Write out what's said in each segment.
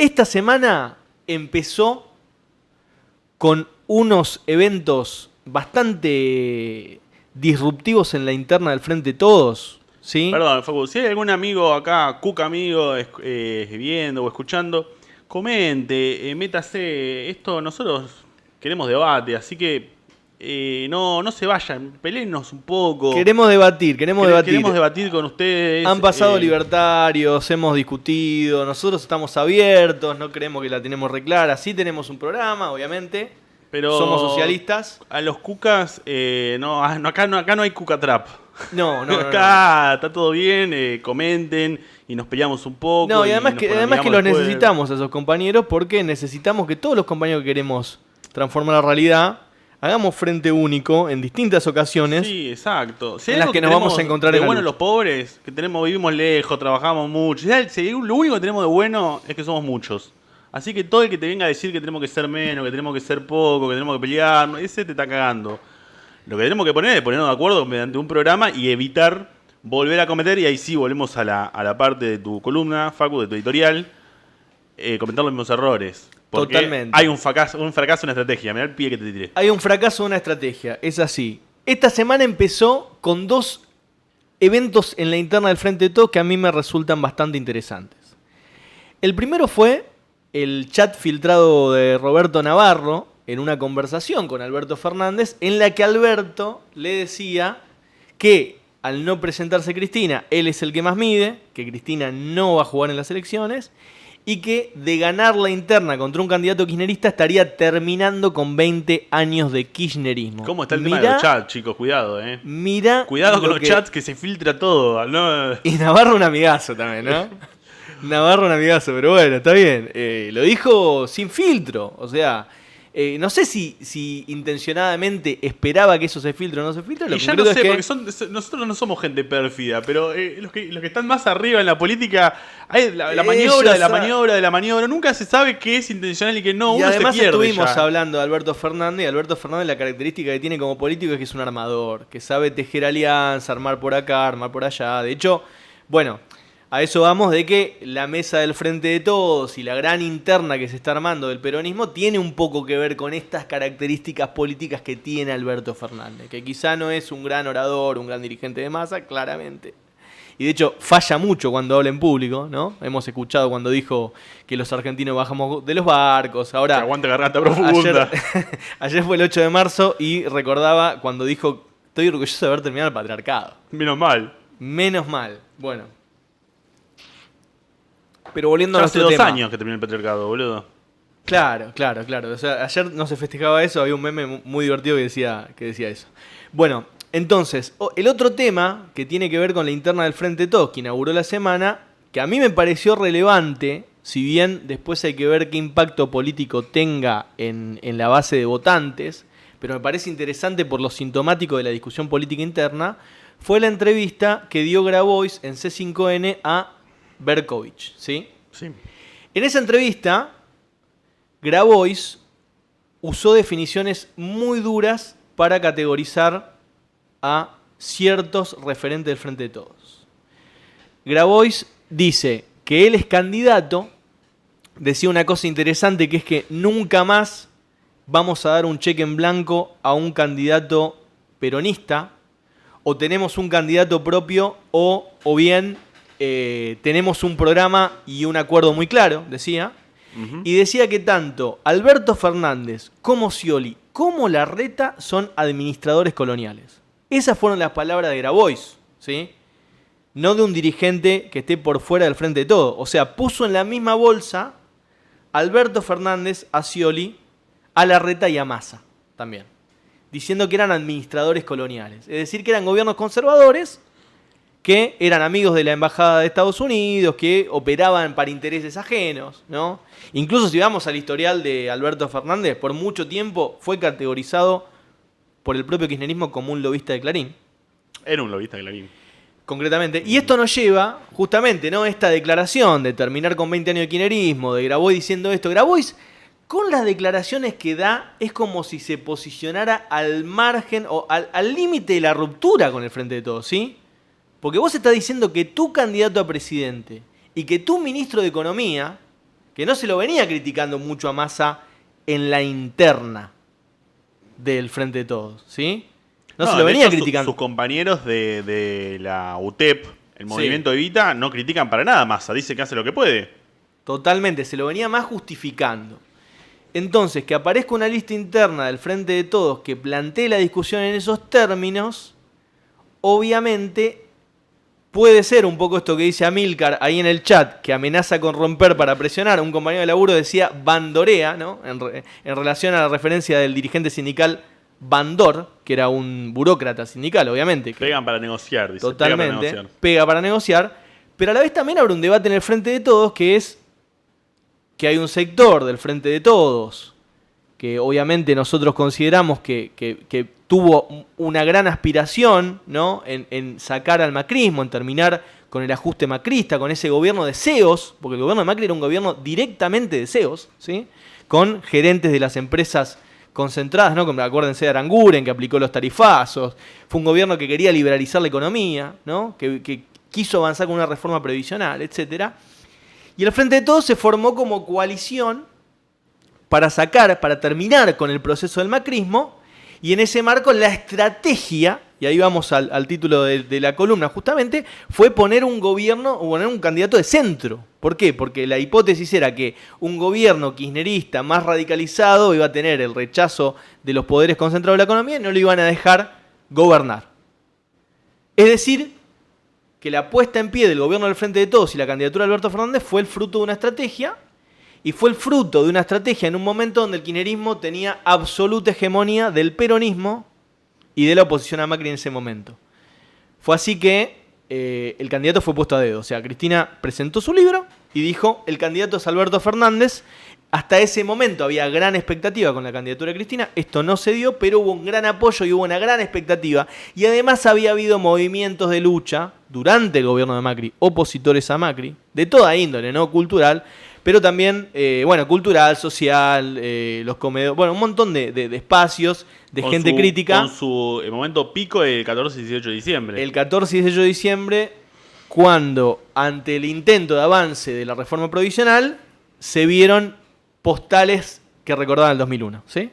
Esta semana empezó con unos eventos bastante disruptivos en la interna del Frente de Todos, ¿sí? Perdón, Facu, si hay algún amigo acá, Cuca amigo, viendo o escuchando, comente, métase. Esto nosotros queremos debate, así que no se vayan, peleennos un poco. Queremos debatir. Queremos debatir con ustedes. Han pasado libertarios, hemos discutido, nosotros estamos abiertos, no creemos que la tenemos re clara. Sí tenemos un programa, obviamente, pero somos socialistas. A los cucas, acá no hay cuca trap. No. Acá está todo bien, comenten y nos peleamos un poco. No, y además que los después necesitamos a esos compañeros, porque necesitamos que todos los compañeros que queremos transformar la realidad hagamos frente único en distintas ocasiones. Sí, exacto. En las que nos vamos a encontrar en la lucha. Los pobres, que vivimos lejos, trabajamos mucho. Lo único que tenemos de bueno es que somos muchos. Así que todo el que te venga a decir que tenemos que ser menos, que tenemos que ser poco, que tenemos que pelear, ese te está cagando. Lo que tenemos que poner es ponernos de acuerdo mediante un programa y evitar volver a cometer, y ahí sí volvemos a la parte de tu columna, Facu, de tu editorial, comentar los mismos errores. Porque totalmente. Hay un fracaso en la estrategia. Mirá el pie que te tiré. Hay un fracaso en una estrategia, es así. Esta semana empezó con dos eventos en la interna del Frente de Todos que a mí me resultan bastante interesantes. El primero fue el chat filtrado de Roberto Navarro en una conversación con Alberto Fernández, en la que Alberto le decía que al no presentarse Cristina, él es el que más mide, que Cristina no va a jugar en las elecciones, y que de ganar la interna contra un candidato kirchnerista estaría terminando con 20 años de kirchnerismo. ¿Cómo está el tema de los chats, chicos? Cuidado, Cuidado con los chats, que se filtra todo, ¿no? Y Navarro un amigazo también, ¿no? Navarro un amigazo, pero bueno, está bien. Lo dijo sin filtro, o sea... no sé si intencionadamente esperaba que eso se filtre o no se filtre. Lo que ya no sé, porque nosotros no somos gente pérfida, pero los que están más arriba en la política, hay la maniobra de la maniobra. Nunca se sabe qué es intencional y qué no. Y uno además se pierde estuvimos ya. hablando de Alberto Fernández, y Alberto Fernández, la característica que tiene como político es que es un armador, que sabe tejer alianza, armar por acá, armar por allá. De hecho, bueno... A eso vamos de que la mesa del Frente de Todos y la gran interna que se está armando del peronismo tiene un poco que ver con estas características políticas que tiene Alberto Fernández, que quizá no es un gran orador, un gran dirigente de masa, claramente. Y de hecho falla mucho cuando habla en público, ¿no? Hemos escuchado cuando dijo que los argentinos bajamos de los barcos. Ahora, que aguanta garganta profunda. Ayer fue el 8 de marzo y recordaba cuando dijo: estoy orgulloso de haber terminado el patriarcado. Menos mal. Menos mal. Bueno. Pero volviendo a hace nuestro tema. 2 años que terminó el patriarcado, boludo. Claro. O sea, ayer no se festejaba eso, había un meme muy divertido que decía eso. Bueno, entonces, el otro tema que tiene que ver con la interna del Frente de Todos, que inauguró la semana, que a mí me pareció relevante, si bien después hay que ver qué impacto político tenga en la base de votantes, pero me parece interesante por lo sintomático de la discusión política interna, fue la entrevista que dio Grabois en C5N a Berkovich, ¿sí? Sí. En esa entrevista, Grabois usó definiciones muy duras para categorizar a ciertos referentes del Frente de Todos. Grabois dice que él es candidato, decía una cosa interesante, que es que nunca más vamos a dar un cheque en blanco a un candidato peronista, o tenemos un candidato propio, o bien... tenemos un programa y un acuerdo muy claro, decía. Uh-huh. Y decía que tanto Alberto Fernández como Scioli como Larreta son administradores coloniales. Esas fueron las palabras de Grabois, ¿sí? No de un dirigente que esté por fuera del Frente de Todos. O sea, puso en la misma bolsa a Alberto Fernández, a Scioli, a Larreta y a Massa también, diciendo que eran administradores coloniales. Es decir, que eran gobiernos conservadores que eran amigos de la Embajada de Estados Unidos, que operaban para intereses ajenos, ¿no? Incluso si vamos al historial de Alberto Fernández, por mucho tiempo fue categorizado por el propio kirchnerismo como un lobista de Clarín. Era un lobista de Clarín. Concretamente. Y esto nos lleva, justamente, ¿no? Esta declaración de terminar con 20 años de kirchnerismo, de Grabois diciendo esto. Grabois, con las declaraciones que da, es como si se posicionara al margen o al límite de la ruptura con el Frente de Todos, ¿sí? Porque vos estás diciendo que tu candidato a presidente y que tu ministro de Economía que no se lo venía criticando mucho a Massa en la interna del Frente de Todos, ¿sí? No se lo de venía hecho, criticando. Sus compañeros de la UTEP, el movimiento Evita, no critican para nada a Massa. Dice que hace lo que puede. Totalmente, se lo venía más justificando. Entonces, que aparezca una lista interna del Frente de Todos que plantee la discusión en esos términos, obviamente puede ser un poco esto que dice Amílcar ahí en el chat, que amenaza con romper para presionar. Un compañero de laburo decía bandorea, ¿no? En relación a la referencia del dirigente sindical Bandor, que era un burócrata sindical, obviamente. Pegan para negociar, dice. Totalmente, pega para negociar. Pero a la vez también abre un debate en el Frente de Todos, que es que hay un sector del Frente de Todos que obviamente nosotros consideramos que tuvo una gran aspiración, ¿no? en sacar al macrismo, en terminar con el ajuste macrista, con ese gobierno de CEOs, porque el gobierno de Macri era un gobierno directamente de CEOs, ¿sí? Con gerentes de las empresas concentradas, ¿no? Como acuérdense de Aranguren, que aplicó los tarifazos. Fue un gobierno que quería liberalizar la economía, ¿no? Que quiso avanzar con una reforma previsional, etcétera. Y el Frente de Todos se formó como coalición para terminar con el proceso del macrismo, y en ese marco la estrategia, y ahí vamos al título de la columna justamente, fue poner un gobierno, o poner un candidato de centro. ¿Por qué? Porque la hipótesis era que un gobierno kirchnerista más radicalizado iba a tener el rechazo de los poderes concentrados de la economía y no lo iban a dejar gobernar. Es decir, que la puesta en pie del gobierno del Frente de Todos y la candidatura de Alberto Fernández fue el fruto de una estrategia, y fue el fruto de una estrategia en un momento donde el kirchnerismo tenía absoluta hegemonía del peronismo y de la oposición a Macri en ese momento. Fue así que el candidato fue puesto a dedo. O sea, Cristina presentó su libro y dijo, el candidato es Alberto Fernández. Hasta ese momento había gran expectativa con la candidatura de Cristina. Esto no se dio, pero hubo un gran apoyo y hubo una gran expectativa. Y además había habido movimientos de lucha durante el gobierno de Macri, opositores a Macri, de toda índole, ¿no? Cultural, pero también, cultural, social, los comedores, un montón de espacios, de gente crítica. Con su momento pico el 14 y 18 de diciembre. El 14 y 18 de diciembre, cuando ante el intento de avance de la reforma provisional, se vieron postales que recordaban el 2001, ¿sí?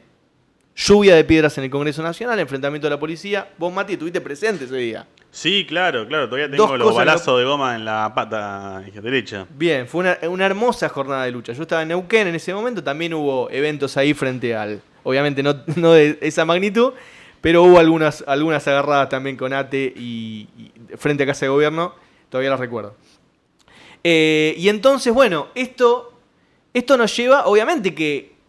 Lluvia de piedras en el Congreso Nacional, enfrentamiento de la policía. Vos, Mati, estuviste presente ese día. Sí, claro, todavía tengo los balazos de goma en la pata derecha. Bien, fue una hermosa jornada de lucha. Yo estaba en Neuquén en ese momento, también hubo eventos ahí frente al, obviamente no de esa magnitud, pero hubo algunas agarradas también con ATE y frente a Casa de Gobierno, todavía las recuerdo. Y entonces, esto nos lleva, obviamente que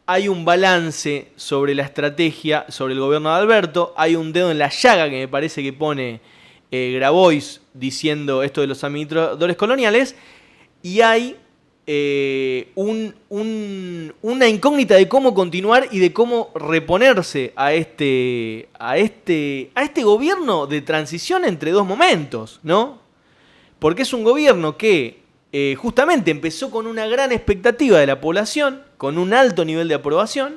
hay un balance sobre la estrategia, sobre el gobierno de Alberto, hay un dedo en la llaga que me parece que pone Grabois diciendo esto de los administradores coloniales, y hay una incógnita de cómo continuar y de cómo reponerse a este gobierno de transición entre dos momentos, ¿no? Porque es un gobierno que justamente empezó con una gran expectativa de la población, con un alto nivel de aprobación,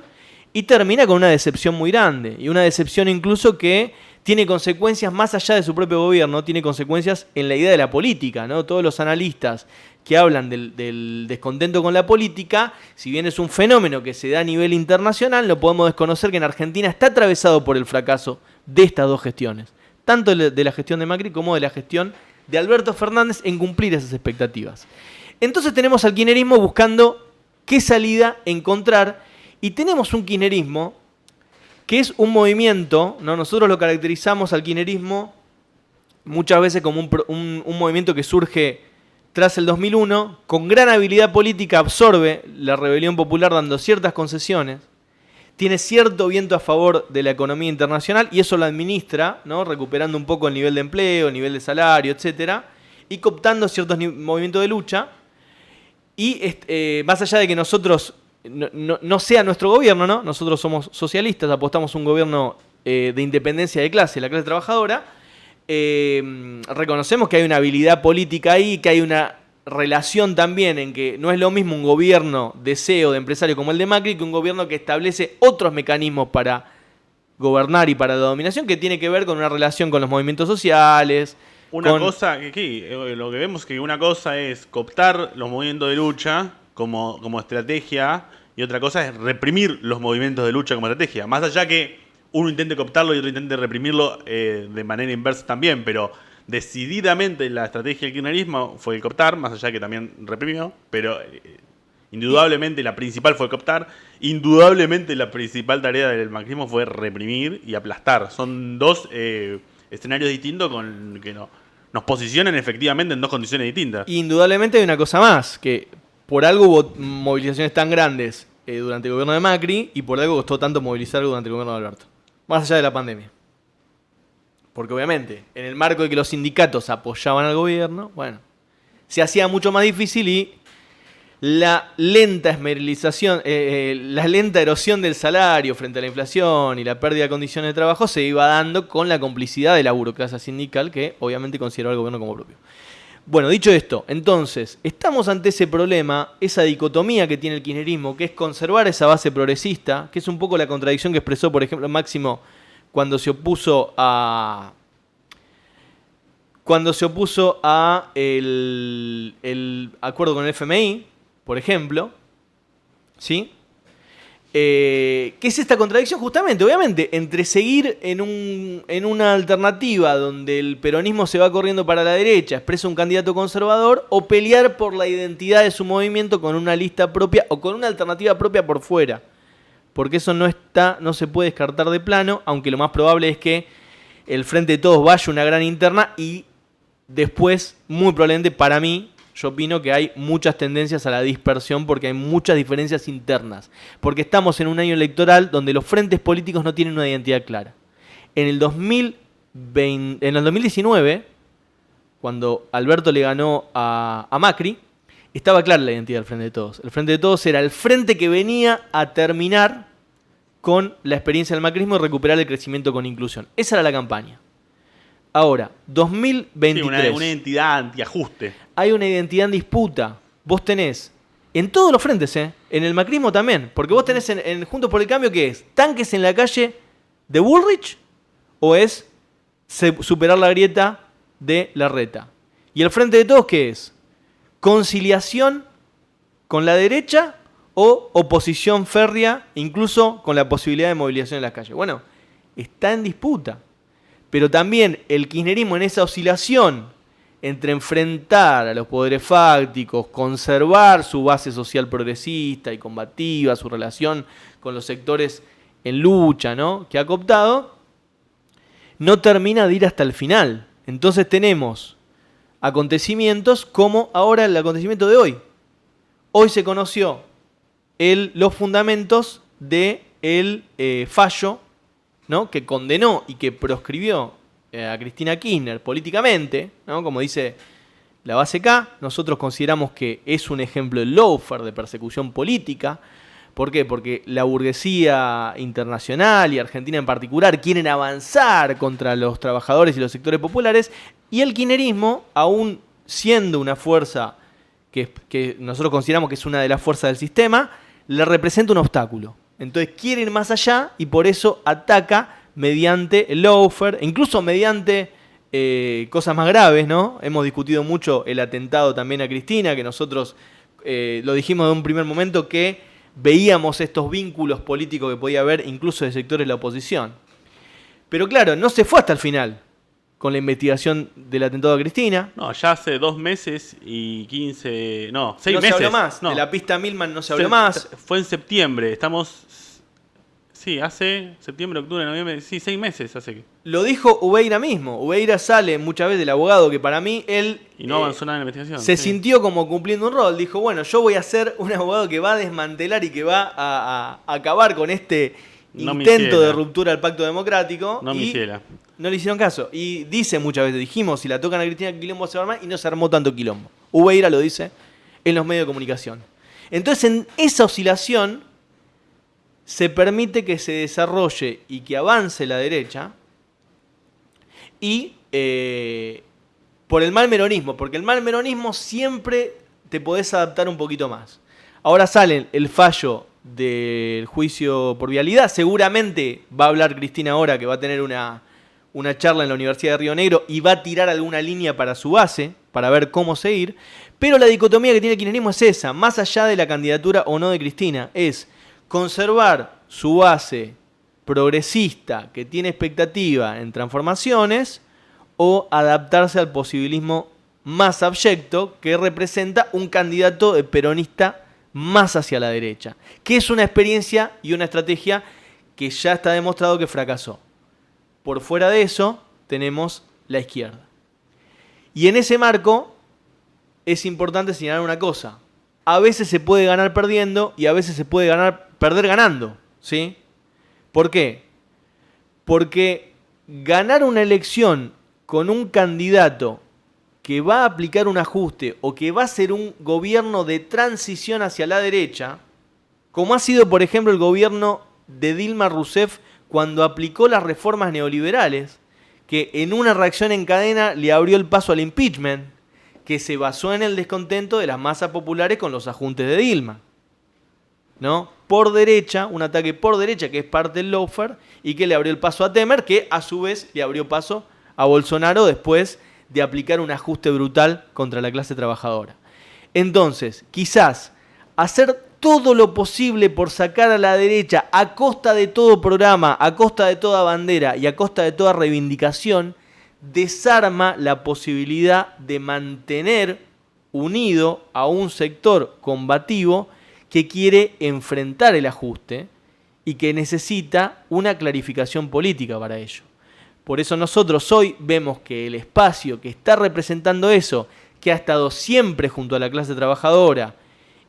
y termina con una decepción muy grande. Y una decepción incluso que tiene consecuencias más allá de su propio gobierno, tiene consecuencias en la idea de la política, ¿no? Todos los analistas que hablan del descontento con la política, si bien es un fenómeno que se da a nivel internacional, no podemos desconocer que en Argentina está atravesado por el fracaso de estas dos gestiones, tanto de la gestión de Macri como de la gestión de Alberto Fernández en cumplir esas expectativas. Entonces tenemos al kirchnerismo buscando qué salida encontrar, y tenemos un kirchnerismo que es un movimiento, ¿no? Nosotros lo caracterizamos al kirchnerismo muchas veces como un movimiento que surge tras el 2001, con gran habilidad política absorbe la rebelión popular dando ciertas concesiones, tiene cierto viento a favor de la economía internacional y eso lo administra, ¿no? Recuperando un poco el nivel de empleo, el nivel de salario, etc. Y cooptando ciertos movimientos de lucha. Y más allá de que nosotros no sea nuestro gobierno, ¿no? Nosotros somos socialistas, apostamos un gobierno de independencia de clase, la clase trabajadora. Reconocemos que hay una habilidad política ahí, que hay una relación también en que no es lo mismo un gobierno de CEO, de empresario como el de Macri, que un gobierno que establece otros mecanismos para gobernar y para la dominación, que tiene que ver con una relación con los movimientos sociales. Lo que vemos es que una cosa es cooptar los movimientos de lucha como estrategia y otra cosa es reprimir los movimientos de lucha como estrategia. Más allá que uno intente cooptarlo y otro intente reprimirlo de manera inversa también, pero decididamente la estrategia del kirchnerismo fue el cooptar, más allá que también reprimió, pero indudablemente la principal fue cooptar, indudablemente la principal tarea del macrismo fue reprimir y aplastar. Son dos escenarios distintos con que nos posicionan efectivamente en dos condiciones distintas. Indudablemente hay una cosa más, que por algo hubo movilizaciones tan grandes durante el gobierno de Macri y por algo costó tanto movilizar durante el gobierno de Alberto. Más allá de la pandemia. Porque obviamente, en el marco de que los sindicatos apoyaban al gobierno, bueno, se hacía mucho más difícil y la lenta esmerilización, la lenta erosión del salario frente a la inflación y la pérdida de condiciones de trabajo se iba dando con la complicidad de la burocracia sindical que obviamente consideró al gobierno como propio. Bueno, dicho esto, entonces, estamos ante ese problema, esa dicotomía que tiene el kirchnerismo, que es conservar esa base progresista, que es un poco la contradicción que expresó, por ejemplo, Máximo cuando se opuso a el acuerdo con el FMI, por ejemplo, ¿sí? ¿Qué es esta contradicción? Justamente, obviamente, entre seguir en una alternativa donde el peronismo se va corriendo para la derecha, expresa un candidato conservador, o pelear por la identidad de su movimiento con una lista propia o con una alternativa propia por fuera. Porque eso no se puede descartar de plano, aunque lo más probable es que el Frente de Todos vaya una gran interna y después, muy probablemente para mí, yo opino que hay muchas tendencias a la dispersión porque hay muchas diferencias internas. Porque estamos en un año electoral donde los frentes políticos no tienen una identidad clara. En el 2019, cuando Alberto le ganó a Macri, estaba clara la identidad del Frente de Todos. El Frente de Todos era el frente que venía a terminar con la experiencia del macrismo y recuperar el crecimiento con inclusión. Esa era la campaña. Ahora, 2023. Sí, una identidad antiajuste. Hay una identidad en disputa. Vos tenés, en todos los frentes, en el macrismo también, porque vos tenés en Juntos por el Cambio, ¿qué es? ¿Tanques en la calle de Bullrich o es superar la grieta de Larreta? ¿Y el Frente de Todos qué es? ¿Conciliación con la derecha o oposición férrea, incluso con la posibilidad de movilización en las calles? Bueno, está en disputa. Pero también el kirchnerismo en esa oscilación entre enfrentar a los poderes fácticos, conservar su base social progresista y combativa, su relación con los sectores en lucha, ¿no?, que ha cooptado, no termina de ir hasta el final. Entonces tenemos acontecimientos como ahora el acontecimiento de hoy. Hoy se conoció los fundamentos del fallo, ¿no?, que condenó y que proscribió a Cristina Kirchner políticamente, ¿no?, como dice la base K. Nosotros consideramos que es un ejemplo de lawfare, de persecución política. ¿Por qué? Porque la burguesía internacional y Argentina en particular quieren avanzar contra los trabajadores y los sectores populares, y el kirchnerismo, aún siendo una fuerza que nosotros consideramos que es una de las fuerzas del sistema, le representa un obstáculo. Entonces quiere ir más allá y por eso ataca mediante el lawfare, incluso mediante cosas más graves, ¿no? Hemos discutido mucho el atentado también a Cristina, que nosotros lo dijimos de un primer momento que veíamos estos vínculos políticos que podía haber incluso de sectores de la oposición. Pero claro, no se fue hasta el final con la investigación del atentado a Cristina. No, ya hace 2 meses y 15... No, 6 no meses. No se habló más. No. De la pista Milman no se habló más. Fue en septiembre. Estamos... Sí, hace septiembre, octubre, noviembre... Sí, 6 meses hace que... Lo dijo Ubeira mismo. Ubeira sale muchas veces del abogado que para mí él... Y no avanzó nada en la investigación. Se sintió como cumpliendo un rol. Dijo, bueno, yo voy a ser un abogado que va a desmantelar y que va a acabar con este intento de ruptura del pacto democrático. No, Michela. No le hicieron caso. Y dice muchas veces, dijimos, si la tocan a Cristina, quilombo se va a armar, y no se armó tanto quilombo. Ubeira lo dice en los medios de comunicación. Entonces, en esa oscilación se permite que se desarrolle y que avance la derecha y por el mal meronismo, porque el mal meronismo siempre te podés adaptar un poquito más. Ahora sale el fallo del juicio por vialidad. Seguramente va a hablar Cristina ahora, que va a tener una una charla en la Universidad de Río Negro y va a tirar alguna línea para su base, para ver cómo seguir. Pero la dicotomía que tiene el kirchnerismo es esa, más allá de la candidatura o no de Cristina, es conservar su base progresista que tiene expectativa en transformaciones o adaptarse al posibilismo más abyecto que representa un candidato peronista más hacia la derecha, que es una experiencia y una estrategia que ya está demostrado que fracasó. Por fuera de eso tenemos la izquierda. Y en ese marco es importante señalar una cosa. A veces se puede ganar perdiendo y a veces se puede perder ganando, ¿sí? ¿Por qué? Porque ganar una elección con un candidato que va a aplicar un ajuste o que va a ser un gobierno de transición hacia la derecha, como ha sido, por ejemplo, el gobierno de Dilma Rousseff cuando aplicó las reformas neoliberales, que en una reacción en cadena le abrió el paso al impeachment, que se basó en el descontento de las masas populares con los ajustes de Dilma, ¿no? Por derecha, un ataque por derecha que es parte del lawfare y que le abrió el paso a Temer, que a su vez le abrió paso a Bolsonaro después de aplicar un ajuste brutal contra la clase trabajadora. Entonces, quizás hacer todo lo posible por sacar a la derecha a costa de todo programa, a costa de toda bandera y a costa de toda reivindicación, desarma la posibilidad de mantener unido a un sector combativo que quiere enfrentar el ajuste y que necesita una clarificación política para ello. Por eso nosotros hoy vemos que el espacio que está representando eso, que ha estado siempre junto a la clase trabajadora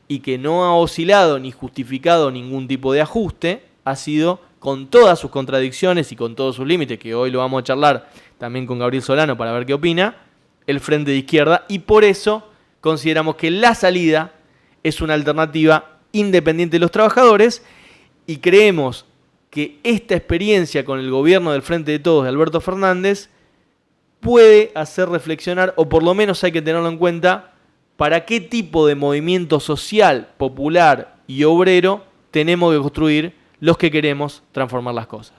y que no ha oscilado ni justificado ningún tipo de ajuste, ha sido, con todas sus contradicciones y con todos sus límites, que hoy lo vamos a charlar también con Gabriel Solano para ver qué opina, el Frente de Izquierda, y por eso consideramos que la salida es una alternativa independiente de los trabajadores y creemos que esta experiencia con el gobierno del Frente de Todos de Alberto Fernández puede hacer reflexionar, o por lo menos hay que tenerlo en cuenta, para qué tipo de movimiento social, popular y obrero tenemos que construir los que queremos transformar las cosas.